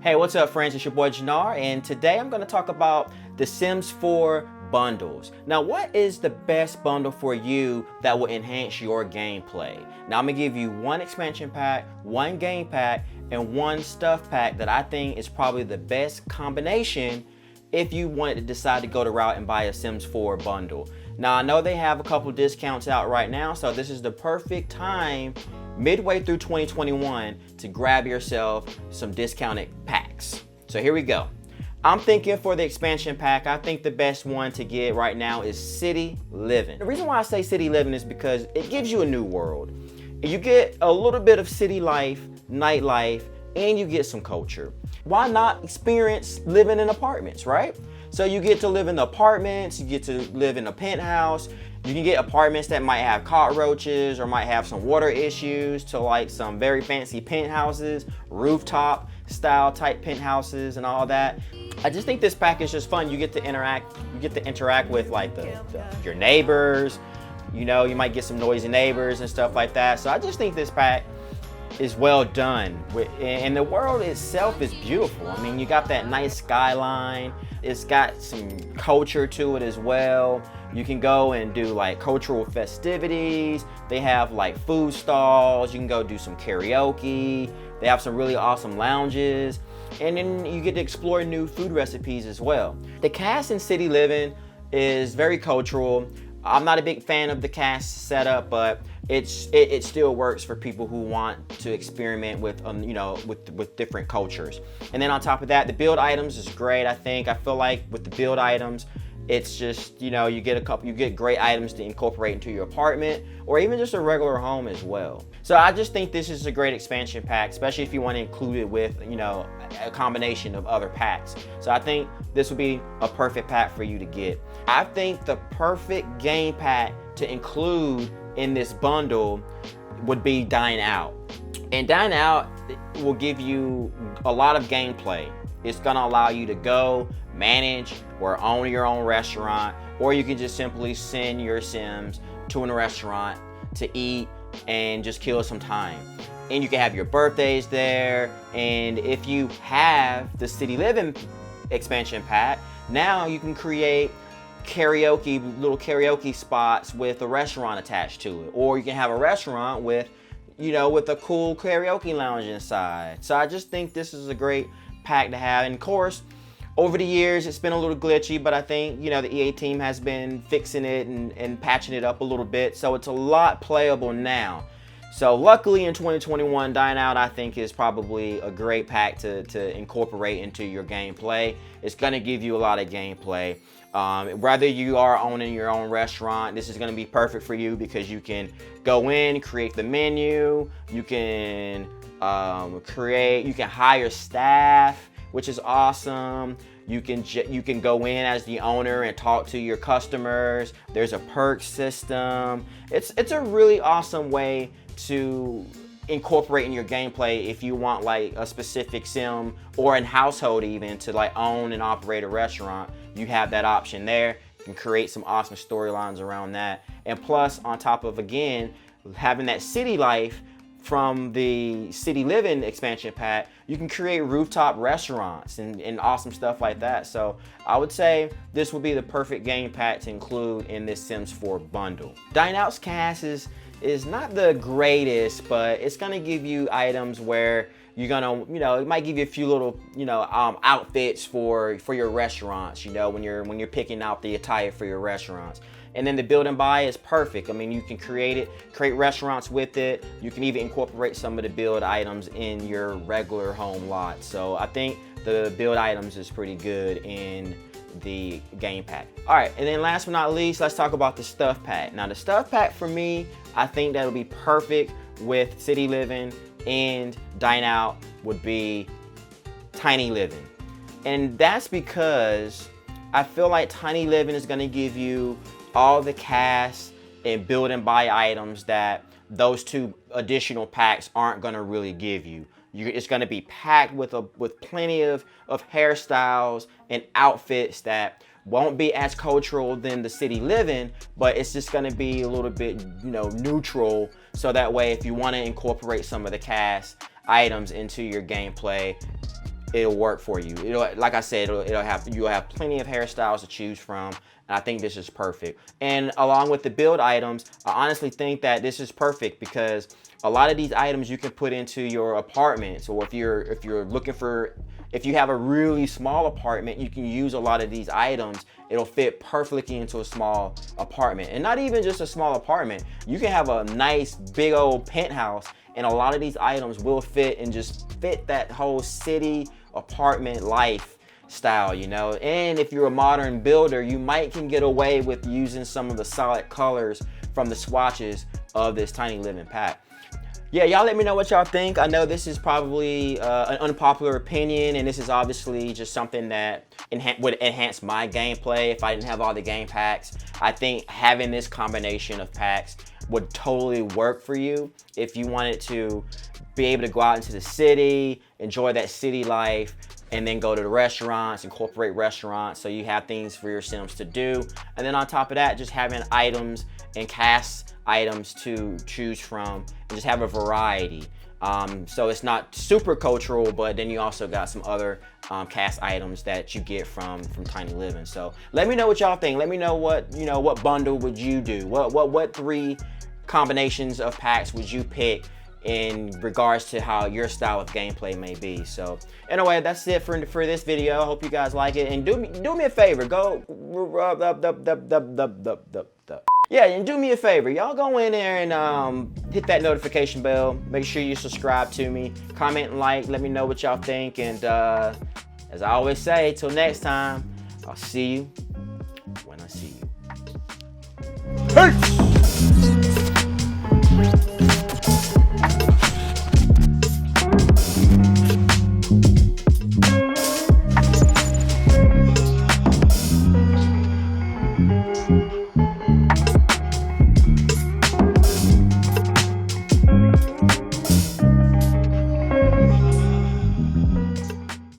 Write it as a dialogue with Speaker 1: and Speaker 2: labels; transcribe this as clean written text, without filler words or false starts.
Speaker 1: Hey, what's up friends? It's your boy Jannar, and today I'm going to talk about the Sims 4 bundles. Now, what is the best bundle for you that will enhance your gameplay? Now, I'm going to give you one expansion pack, one game pack, and one stuff pack that I think is probably the best combination if you wanted to decide to go the route and buy a Sims 4 bundle. Now, I know they have a couple discounts out right now, so this is the perfect time midway through 2021 to grab yourself some discounted packs. So here we go. I'm thinking for the expansion pack, I think the best one to get right now is City Living. The reason why I say City Living is because it gives you a new world. You get a little bit of city life, nightlife, and you get some culture. Why not experience living in apartments, right? So you get to live in the apartments, you get to live in a penthouse. You can get apartments that might have cockroaches or might have some water issues to like some very fancy penthouses, rooftop style type penthouses and all that. I just think this pack is just fun. You get to interact with like your neighbors. You know, you might get some noisy neighbors and stuff like that. So I just think this pack is well done, and the world itself is beautiful. I mean, you got that nice skyline. It's got some culture to it as well. You can go and do like cultural festivities. They have like food stalls. You can go do some karaoke. They have some really awesome lounges, and then you get to explore new food recipes as well. The cast in City Living is very cultural. I'm not a big fan of the cast setup, but it still works for people who want to experiment with with different cultures. And then on top of that, the build items is great. I feel like with the build items, it's just, you get great items to incorporate into your apartment or even just a regular home as well. So I just think this is a great expansion pack, especially if you want to include it with, a combination of other packs. So I think this would be a perfect pack for you to get. I think the perfect game pack to include in this bundle would be Dine Out. And Dine Out will give you a lot of gameplay. It's gonna allow you to go manage or own your own restaurant, or you can just simply send your Sims to a restaurant to eat and just kill some time. And you can have your birthdays there. And if you have the City Living expansion pack, now you can create little karaoke spots with a restaurant attached to it, or you can have a restaurant with a cool karaoke lounge inside. So I just think this is a great pack to have. And of course, over the years it's been a little glitchy, but I think the EA team has been fixing it and patching it up a little bit, so it's a lot playable now. So luckily in 2021, Dine Out I think is probably a great pack to incorporate into your gameplay. It's gonna give you a lot of gameplay. Whether you are owning your own restaurant, this is gonna be perfect for you because you can go in, create the menu, you can hire staff, which is awesome. You can go in as the owner and talk to your customers. There's a perk system. It's a really awesome way to incorporate in your gameplay if you want like a specific sim or in household even to like own and operate a restaurant. You have that option there. You can create some awesome storylines around that. And plus, on top of, again, having that city life from the City Living expansion pack, you can create rooftop restaurants and awesome stuff like that. So I would say this would be the perfect game pack to include in this Sims 4 bundle. Dine Out's cast is not the greatest, but it's gonna give you items where you're gonna, it might give you a few little, outfits for your restaurants, when you're picking out the attire for your restaurants. And then the build and buy is perfect. I mean, you can create restaurants with it. You can even incorporate some of the build items in your regular home lot. So I think the build items is pretty good in the game pack. All right, and then last but not least, let's talk about the stuff pack. Now the stuff pack for me, I think that'll be perfect with City Living and Dine Out would be Tiny Living. And that's because I feel like Tiny Living is gonna give you all the cast and build and buy items that those two additional packs aren't gonna really give you. It's gonna be packed with plenty of hairstyles and outfits that won't be as cultural than the City Living, but it's just gonna be a little bit, neutral. So that way, if you wanna incorporate some of the cast items into your gameplay, it'll work for you. Like I said, you'll have plenty of hairstyles to choose from. And I think this is perfect. And along with the build items, I honestly think that this is perfect because a lot of these items you can put into your apartments, or if you have a really small apartment, you can use a lot of these items. It'll fit perfectly into a small apartment. And not even just a small apartment. You can have a nice big old penthouse, and a lot of these items will fit and just fit that whole city apartment life style, you know. And if you're a modern builder, you might can get away with using some of the solid colors from the swatches of this Tiny Living pack. Yeah, y'all let me know what y'all think. I know this is probably an unpopular opinion, and this is obviously just something that would enhance my gameplay if I didn't have all the game packs. I think having this combination of packs would totally work for you if you wanted to be able to go out into the city, enjoy that city life, and then go to the restaurants, incorporate restaurants so you have things for your Sims to do. And then on top of that, just having items and cast items to choose from and just have a variety. So it's not super cultural, but then you also got some other cast items that you get from Tiny Living. So let me know what y'all think. Let me know what bundle would you do? What 3 combinations of packs would you pick in regards to how your style of gameplay may be? So anyway, that's it for this video. I hope you guys like it, and do me a favor. Yeah, and do me a favor. Y'all go in there and hit that notification bell. Make sure you subscribe to me. Comment and like. Let me know what y'all think. And as I always say, till next time, I'll see you when I see you. Peace!